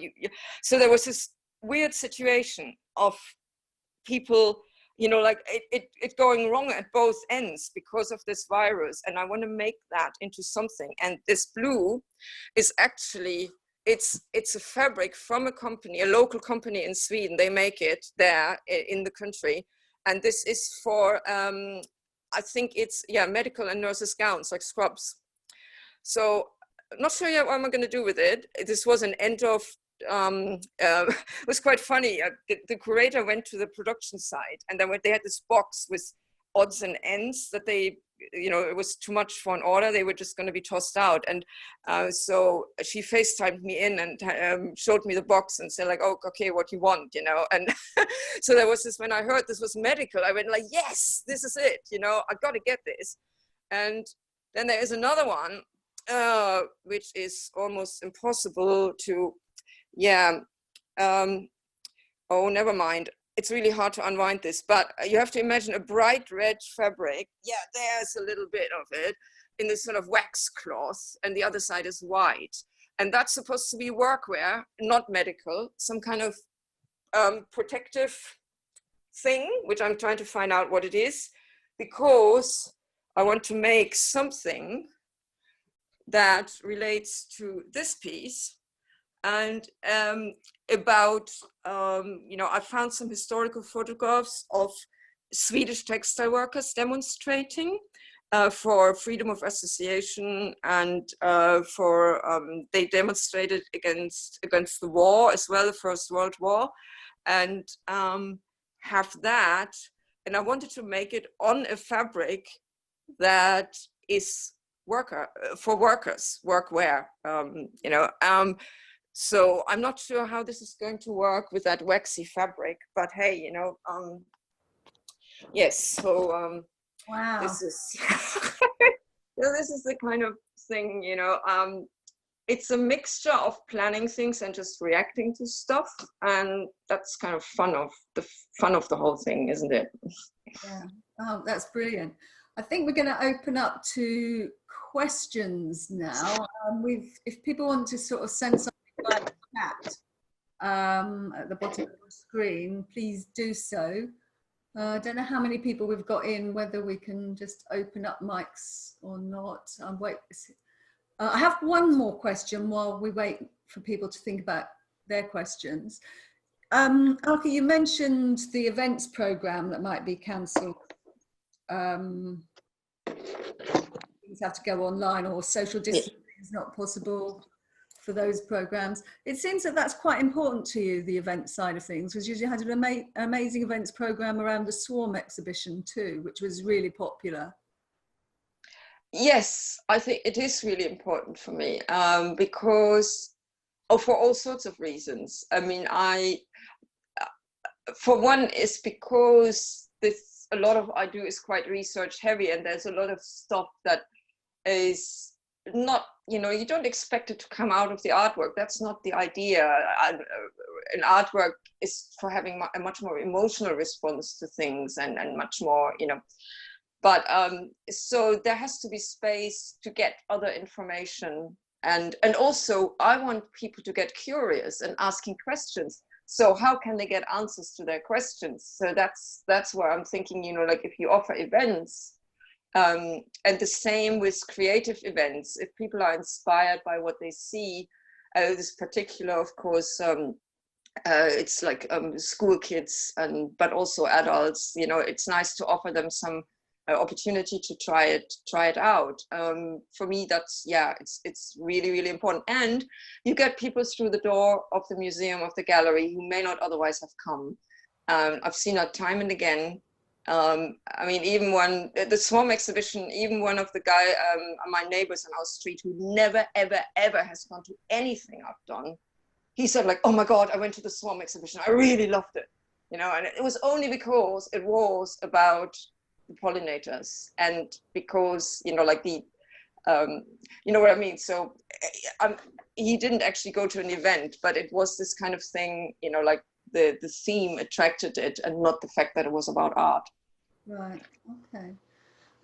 so there was this weird situation of people, you know, like it going wrong at both ends because of this virus. And I want to make that into something. And this blue is actually, it's a fabric from a company, a local company in Sweden. They make it there in the country. And this is for, I think it's, yeah, medical and nurses' gowns, like scrubs. So I'm not sure yet what I'm going to do with it. This was an end of, it was quite funny. The curator went to the production site, and then when they had this box with odds and ends that they, you know, it was too much for an order. They were just going to be tossed out. And so she FaceTimed me in and showed me the box and said like, oh, okay, what you want, you know? And so there was this, when I heard this was medical, I went like, yes, this is it, you know, I got to get this. And then there is another one, which is almost impossible to, yeah. Oh, never mind. It's really hard to unwind this, but you have to imagine a bright red fabric. Yeah, there's a little bit of it in this sort of wax cloth, and the other side is white. And that's supposed to be workwear, not medical, some kind of protective thing, which I'm trying to find out what it is, because I want to make something that relates to this piece. And about, you know, I found some historical photographs of Swedish textile workers demonstrating for freedom of association, and they demonstrated against the war as well, the First World War, and have that. And I wanted to make it on a fabric that is for workers, workwear, you know. So I'm not sure how this is going to work with that waxy fabric, but hey, you know, yes. So wow, this is this is the kind of thing, you know. it's a mixture of planning things and just reacting to stuff, and that's kind of fun of the whole thing, isn't it? Yeah. Oh, that's brilliant. I think we're going to open up to questions now. If people want to sort of send something by the chat at the bottom of the screen, please do so. I don't know how many people we've got in, whether we can just open up mics or not. I have one more question while we wait for people to think about their questions. Alke, you mentioned the events program that might be cancelled. Things have to go online, or social distancing is not possible for those programs. It seems that that's quite important to you, the event side of things, because you had an amazing events program around the Swarm exhibition too, which was really popular. Yes, I think it is really important for me, because for all sorts of reasons. I mean, for one, is because a lot of I do is quite research heavy, and there's a lot of stuff that is not, you don't expect it to come out of the artwork. That's not the idea. An artwork is for having a much more emotional response to things, and much more, but so there has to be space to get other information, and also I want people to get curious and asking questions. So how can they get answers to their questions? So that's where I'm thinking, like if you offer events, and the same with creative events, if people are inspired by what they see, this particular, of course, it's like school kids, but also adults, it's nice to offer them some opportunity to try it out. For me, that's, it's really, really important. And you get people through the door of the museum, of the gallery, who may not otherwise have come. I've seen that time and again. I mean, even when the Swarm exhibition, even one of the my neighbors on our street, who never, ever, ever has gone to anything I've done, he said, like, oh my God, I went to the Swarm exhibition. I really loved it. And it was only because it was about the pollinators, and because, like the, you know what I mean? So he didn't actually go to an event, but it was this kind of thing, like the theme attracted it, and not the fact that it was about art. Right, okay.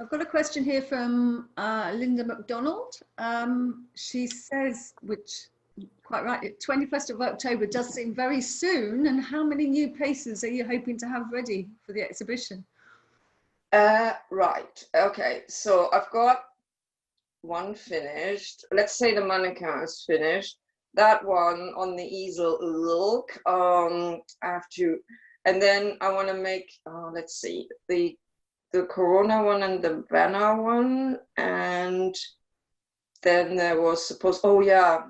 I've got a question here from Linda McDonald. She says, which quite right, 21st of October does seem very soon, and how many new pieces are you hoping to have ready for the exhibition? Right, okay, so I've got one finished. Let's say the mannequin is finished. That one on the easel, look, I have to, and then I want to make, let's see, the Corona one and the banner one, and then there was supposed, well,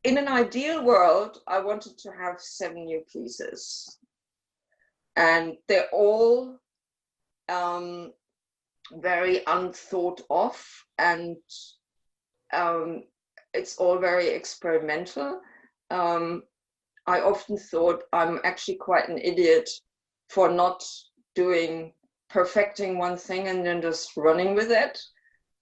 in an ideal world, I wanted to have 7 new pieces, and they're all very unthought of, and it's all very experimental. I often thought I'm actually quite an idiot for not perfecting one thing and then just running with it.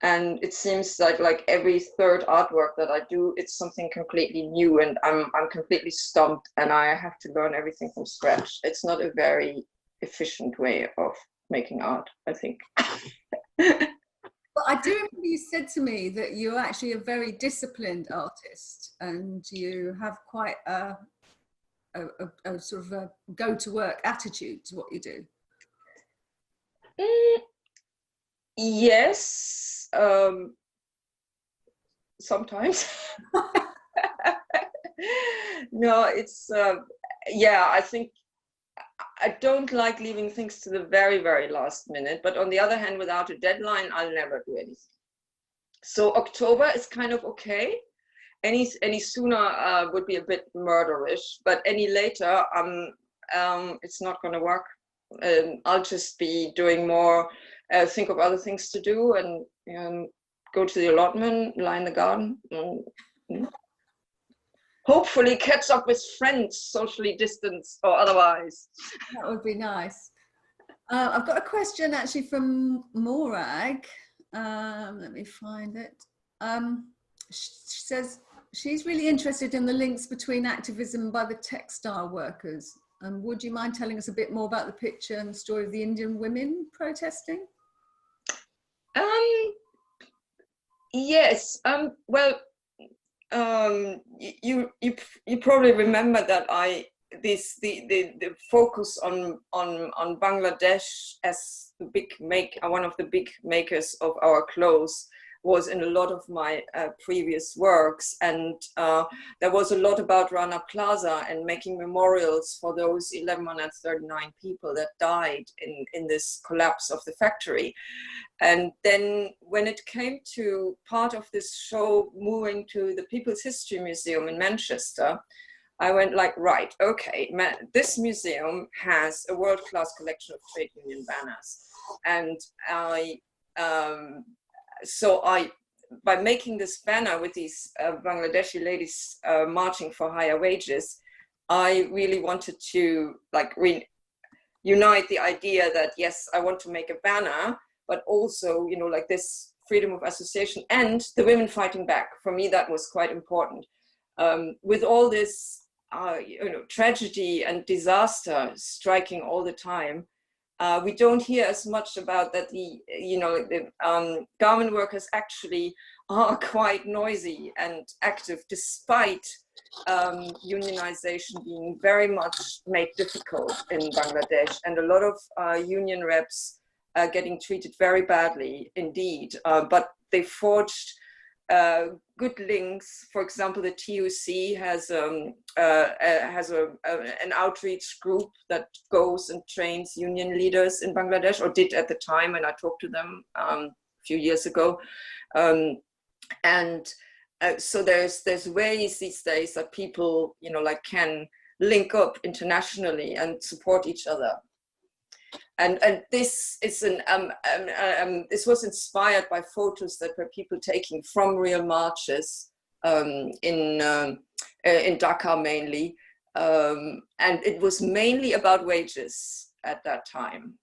And it seems like every third artwork that I do, it's something completely new, and I'm completely stumped, and I have to learn everything from scratch. It's not a very efficient way of making art, I think. Well, I do remember you said to me that you're actually a very disciplined artist, and you have quite a sort of a go-to-work attitude to what you do. Yes, sometimes. No, it's I think I don't like leaving things to the very, very last minute, but on the other hand, without a deadline, I'll never do anything. So October is kind of okay. Any sooner would be a bit murderish, but any later, it's not going to work. I'll just be doing more, think of other things to do, and go to the allotment, lie in the garden, and hopefully catch up with friends, socially distanced or otherwise. That would be nice. I've got a question actually from Morag. Let me find it. She says she's really interested in the links between activism by the textile workers. Would you mind telling us a bit more about the picture and the story of the Indian women protesting? Yes. Well, you probably remember that the focus on Bangladesh as one of the big makers of our clothes was in a lot of my previous works, and there was a lot about Rana Plaza and making memorials for those 1139 people that died in this collapse of the factory. And then when it came to part of this show moving to the People's History Museum in Manchester, I went like, right, okay, this museum has a world-class collection of trade union banners. And by making this banner with these Bangladeshi ladies marching for higher wages, I really wanted to like unite the idea that, yes, I want to make a banner, but also, you know, like this freedom of association and the women fighting back. For me, that was quite important. With all this, tragedy and disaster striking all the time, we don't hear as much about that. The garment workers actually are quite noisy and active, despite unionization being very much made difficult in Bangladesh, and a lot of union reps getting treated very badly indeed. But they forged good links. For example, the TUC has an outreach group that goes and trains union leaders in Bangladesh, or did at the time when I talked to them a few years ago. So there's ways these days that people, you know, like can link up internationally and support each other. And this is this was inspired by photos that were people taking from real marches in Dhaka mainly, and it was mainly about wages at that time.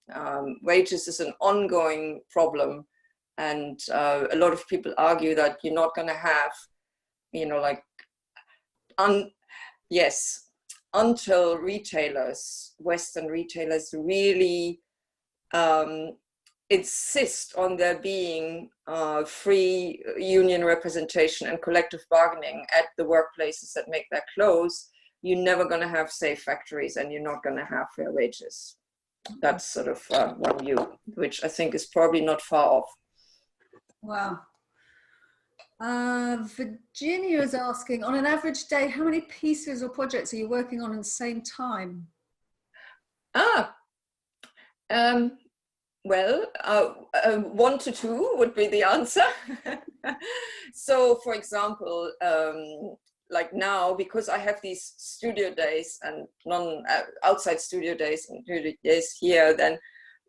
Wages is an ongoing problem, and a lot of people argue that you're not going to have, you know, like until retailers, Western retailers, really insist on there being free union representation and collective bargaining at the workplaces that make their clothes, you're never going to have safe factories, and you're not going to have fair wages. That's sort of one view, which I think is probably not far off. Wow. Virginia is asking, on an average day, how many pieces or projects are you working on at the same time? Well, 1 to 2 would be the answer. So, for example, like now, because I have these studio days and outside studio days and studio days here,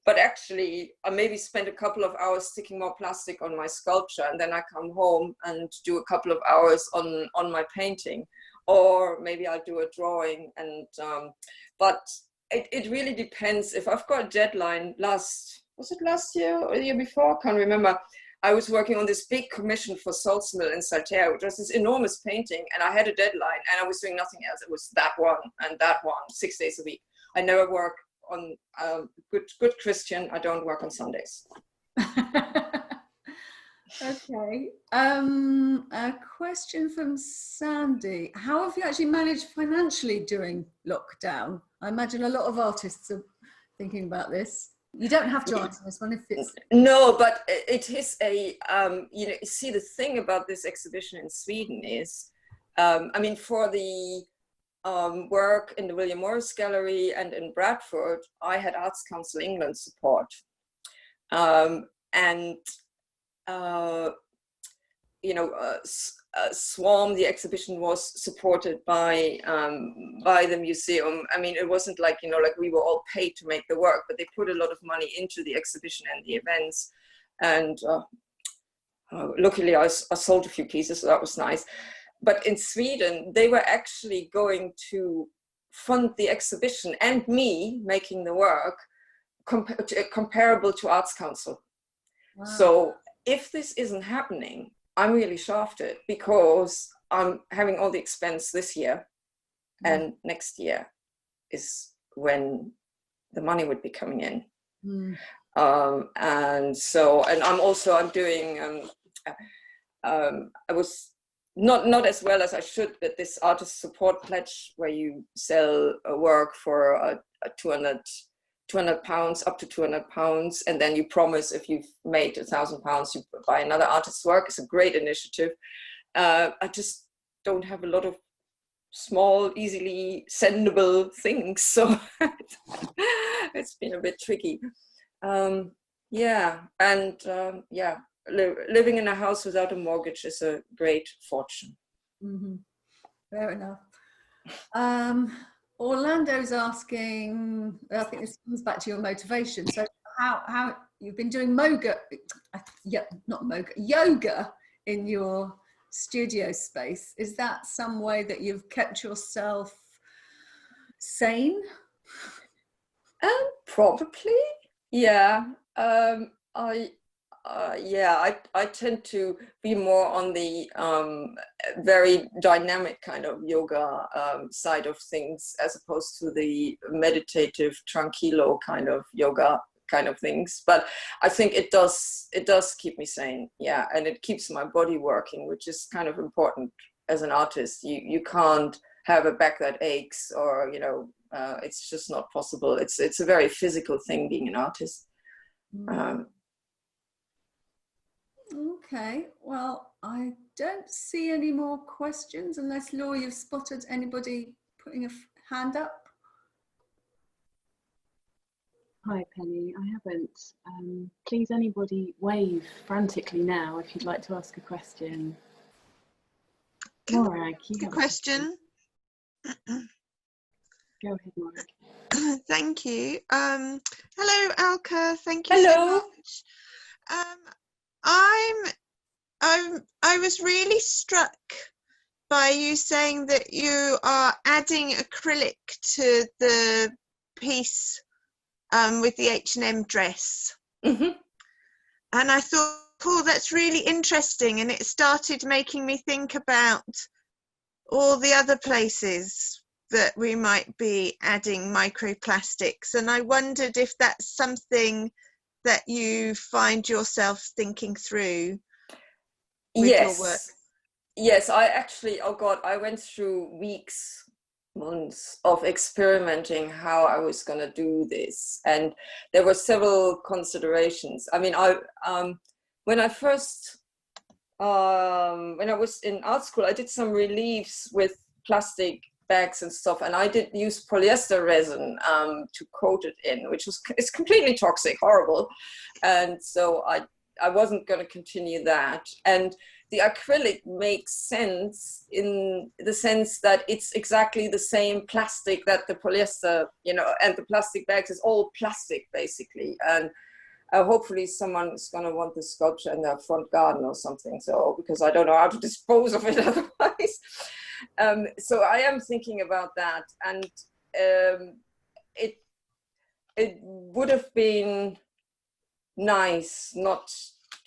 but actually I maybe spend a couple of hours sticking more plastic on my sculpture, and then I come home and do a couple of hours on my painting, or maybe I'll do a drawing. And but it really depends. If I've got a deadline, was it last year or the year before? I can't remember. I was working on this big commission for Salts Mill in Saltaire, which was this enormous painting, and I had a deadline, and I was doing nothing else. It was that one and that one, 6 days a week. I never work on good Christian. I don't work on Sundays. Okay. A question from Sandy. How have you actually managed financially during lockdown? I imagine a lot of artists are thinking about this. You don't have to answer this one if it's... No, but it is a, see, the thing about this exhibition in Sweden is, I mean, for the work in the William Morris Gallery and in Bradford, I had Arts Council England support. Swarm, the exhibition, was supported by the museum. I mean, it wasn't like, like we were all paid to make the work, but they put a lot of money into the exhibition and the events. And luckily I sold a few pieces, so that was nice. But in Sweden, they were actually going to fund the exhibition and me making the work comparable to Arts Council. Wow. So if this isn't happening, I'm really shafted because I'm having all the expense this year, and next year is when the money would be coming in. And I'm doing, I was not as well as I should, but this artist support pledge where you sell a work for a 200 pounds, up to 200 pounds, and then you promise if you've made £1,000 you buy another artist's work. It's a great initiative. I just don't have a lot of small, easily sendable things, so it's been a bit tricky. Living in a house without a mortgage is a great fortune. Fair enough. Orlando's asking, I think this comes back to your motivation. So how you've been doing yoga in your studio space. Is that some way that you've kept yourself sane? Probably, yeah. I tend to be more on the very dynamic kind of yoga side of things, as opposed to the meditative tranquilo kind of yoga kind of things. But I think it does keep me sane, yeah, and it keeps my body working, which is kind of important as an artist. You can't have a back that aches, or it's just not possible. It's a very physical thing being an artist. Okay, well, I don't see any more questions, unless, Laura, you've spotted anybody putting a hand up. Hi Penny, I haven't. Please anybody wave frantically now if you'd like to ask a question. Morag, you have a question. Go ahead, Morag. Thank you. Hello, Alke. Thank you so much. I was really struck by you saying that you are adding acrylic to the piece with the H&M dress. And I thought, oh, that's really interesting. And it started making me think about all the other places that we might be adding microplastics. And I wondered if that's something that you find yourself thinking through with your work. Yes, I actually, oh God, I went through months of experimenting how I was going to do this. And there were several considerations. I mean, when I was in art school, I did some reliefs with plastic bags and stuff, and I did use polyester resin to coat it in, it's completely toxic, horrible. And so I wasn't going to continue that. And the acrylic makes sense in the sense that it's exactly the same plastic that the polyester, and the plastic bags is all plastic basically. And hopefully someone is going to want this sculpture in their front garden or something. So, because I don't know how to dispose of it otherwise. So I am thinking about that, and it would have been nice not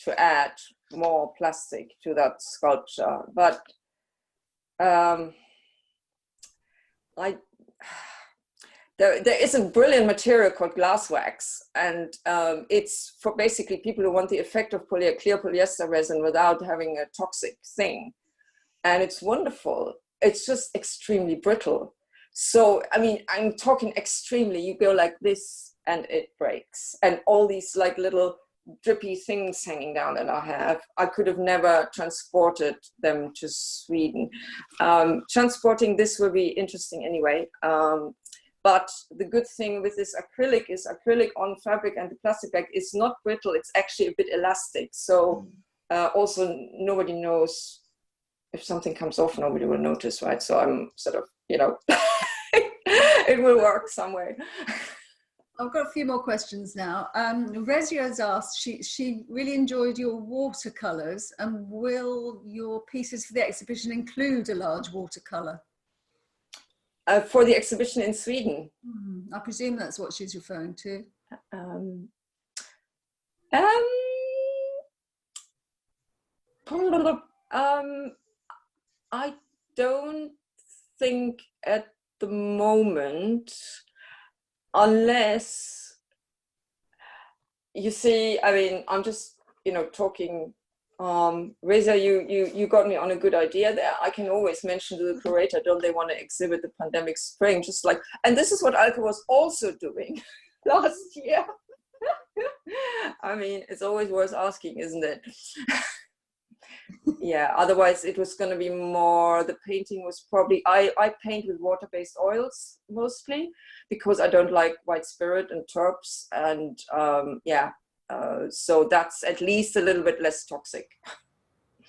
to add more plastic to that sculpture, but there is a brilliant material called glass wax, and it's for basically people who want the effect of clear polyester resin without having a toxic thing, and it's wonderful. It's just extremely brittle. So, I mean, I'm talking extremely, you go like this and it breaks. And all these like little drippy things hanging down that I have, I could have never transported them to Sweden. Transporting this will be interesting anyway. But the good thing with this acrylic is acrylic on fabric, and the plastic bag is not brittle, it's actually a bit elastic. So also nobody knows. If something comes off, nobody will notice, right? So I'm sort of, it will work some way. I've got a few more questions now. Rezia has asked, she really enjoyed your watercolours, and will your pieces for the exhibition include a large watercolour? For the exhibition in Sweden? I presume that's what she's referring to. I don't think at the moment, unless you see, I mean, I'm just, talking. Reza, you got me on a good idea there. I can always mention to the curator, don't they want to exhibit the pandemic spring? Just like, and this is what Alke was also doing last year. I mean, it's always worth asking, isn't it? Yeah, otherwise it was going to be more, the painting was probably, I paint with water-based oils mostly because I don't like white spirit and terps, and so that's at least a little bit less toxic.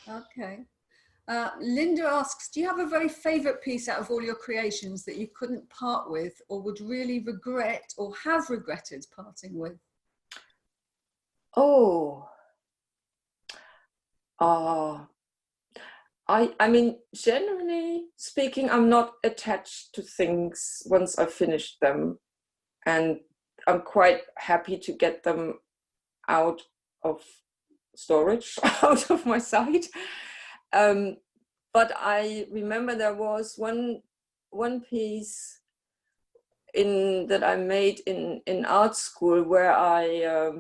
Okay. Linda asks, do you have a very favorite piece out of all your creations that you couldn't part with or would really regret or have regretted parting with? Oh, I mean, generally speaking, I'm not attached to things once I've finished them, and I'm quite happy to get them out of storage, out of my sight. But I remember there was one piece that I made in art school where I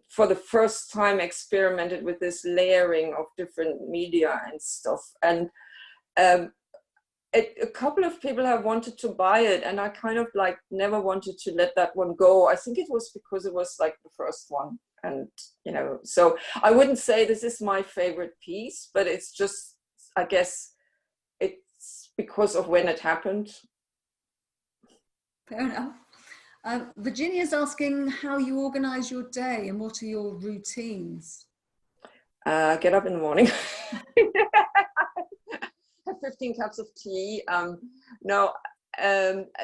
for the first time experimented with this layering of different media and stuff, and a couple of people have wanted to buy it, and I kind of like never wanted to let that one go. I think it was because it was like the first one, and so I wouldn't say this is my favorite piece, but it's just, I guess it's because of when it happened. Fair enough. Virginia's asking how you organize your day and what are your routines? Get up in the morning. Have 15 cups of tea.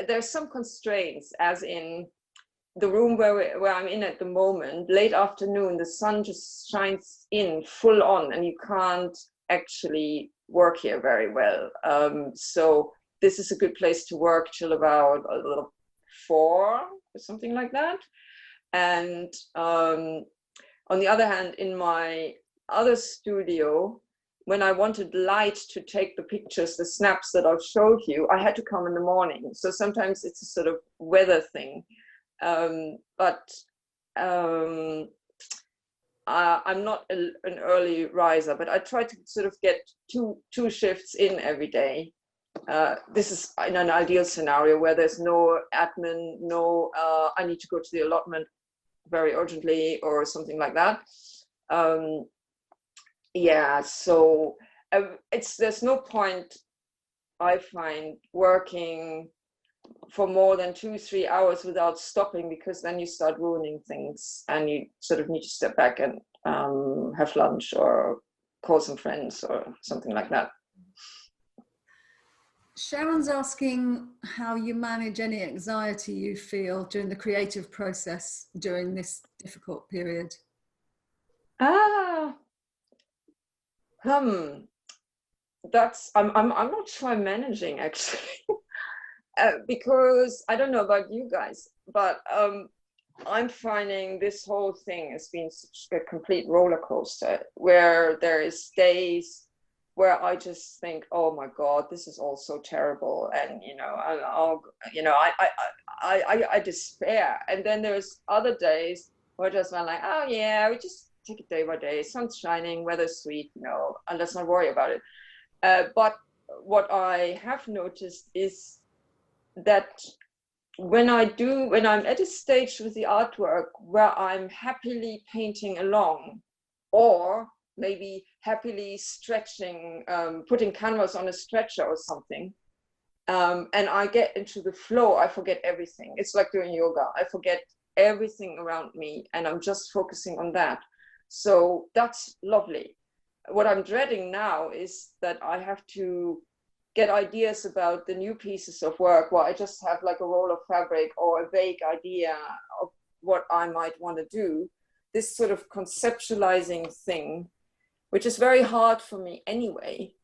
There's some constraints, as in the room where I'm in at the moment, late afternoon, the sun just shines in full on and you can't actually work here very well. So this is a good place to work till about 4 or something like that. And on the other hand, in my other studio, when I wanted light to take the pictures, the snaps that I've showed you, I had to come in the morning. So sometimes it's a sort of weather thing. But I'm not an early riser, but I try to sort of get two shifts in every day. This is in an ideal scenario where there's no admin, no I need to go to the allotment very urgently or something like that. So there's no point, I find, working for more than 2-3 hours without stopping, because then you start ruining things and you sort of need to step back and have lunch or call some friends or something like that. Sharon's asking how you manage any anxiety you feel during the creative process during this difficult period. That's I'm not sure I'm managing, actually. Because I don't know about you guys, but I'm finding this whole thing has been such a complete roller coaster, where there is days where I just think, oh my God, this is all so terrible, and I despair. And then there's other days where I just went like, oh yeah, we just take it day by day. Sun's shining, weather's sweet, and let's not worry about it. But what I have noticed is that when I'm at a stage with the artwork where I'm happily painting along, or maybe happily stretching, putting canvas on a stretcher or something, and I get into the flow, I forget everything. It's like doing yoga. I forget everything around me and I'm just focusing on that. So that's lovely. What I'm dreading now is that I have to get ideas about the new pieces of work where I just have like a roll of fabric or a vague idea of what I might want to do. This sort of conceptualizing thing, which is very hard for me anyway,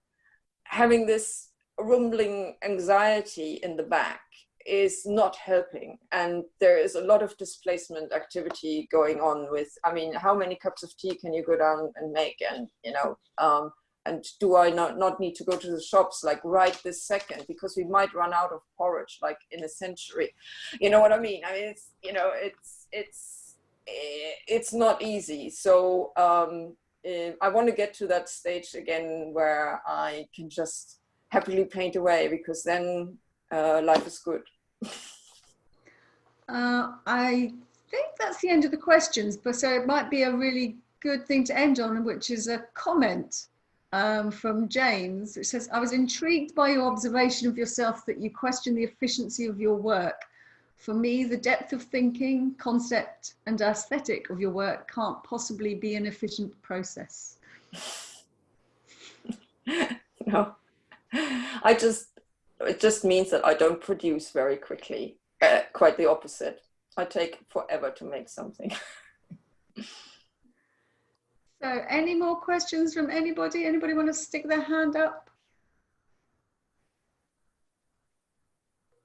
having this rumbling anxiety in the back is not helping, and there is a lot of displacement activity going on with, I mean, how many cups of tea can you go down and make? And, you know, and do I not need to go to the shops like right this second, because we might run out of porridge like in a century? You know what I mean? I mean, it's, you know, it's not easy. So I want to get to that stage again where I can just happily paint away, because then life is good. I think that's the end of the questions, but so it might be a really good thing to end on, which is a comment from James. It says, I was intrigued by your observation of yourself that you question the efficiency of your work. For me, the depth of thinking, concept and aesthetic of your work can't possibly be an efficient process. No, it just means that I don't produce very quickly. Quite the opposite. I take forever to make something. So any more questions from anybody? Anybody want to stick their hand up?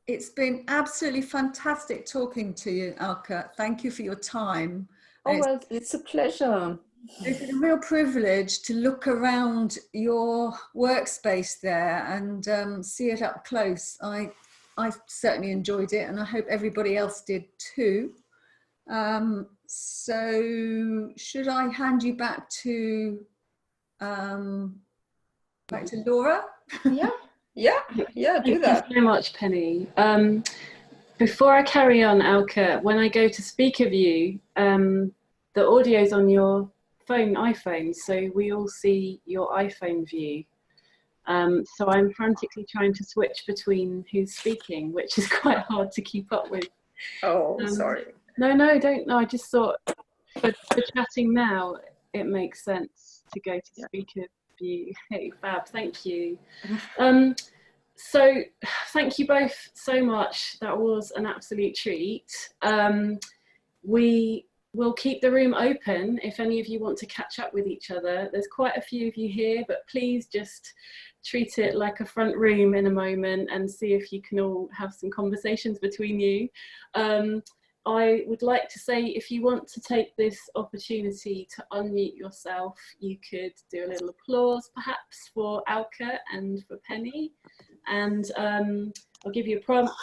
It's been absolutely fantastic talking to you, Alke. Thank you for your time. Oh, well, it's a pleasure. It's been a real privilege to look around your workspace there and see it up close. I certainly enjoyed it, and I hope everybody else did too. So should I hand you back to Laura? Yeah, do that. Thank you so much, Penny. Before I carry on, Alke, when I go to speak of you, the audio's on your iPhone, so we all see your iPhone view. So I'm frantically trying to switch between who's speaking, which is quite hard to keep up with. Oh, sorry. No, don't. No, I just thought for chatting now, it makes sense to go to speaker view. Hey, fab, thank you. So thank you both so much. That was an absolute treat. We will keep the room open if any of you want to catch up with each other. There's quite a few of you here, but please just treat it like a front room in a moment and see if you can all have some conversations between you. I would like to say, if you want to take this opportunity to unmute yourself, you could do a little applause perhaps for Alke and for Penny, and I'll give you a prompt.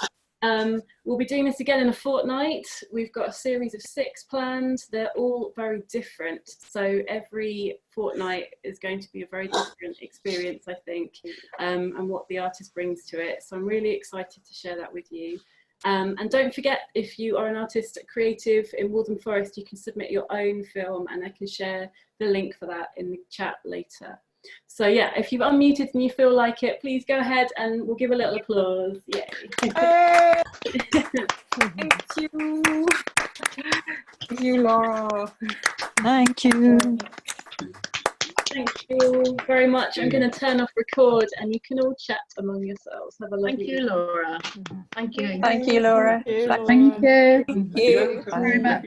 We'll be doing this again in a fortnight. We've got a series of 6 planned. They're all very different, so every fortnight is going to be a very different experience, I think, and what the artist brings to it. So I'm really excited to share that with you. And don't forget, if you are an artist creative in Waltham Forest, you can submit your own film, and I can share the link for that in the chat later. So yeah, if you've unmuted and you feel like it, please go ahead and we'll give a little applause. Yay. Thank you. Thank you, Laura. Thank you. Thank you very much. I'm going to turn off record and you can all chat among yourselves. Have a lovely Thank you, Laura. Thank you. Thank you, Laura. Thank you. Thank you. Thank you. Very much.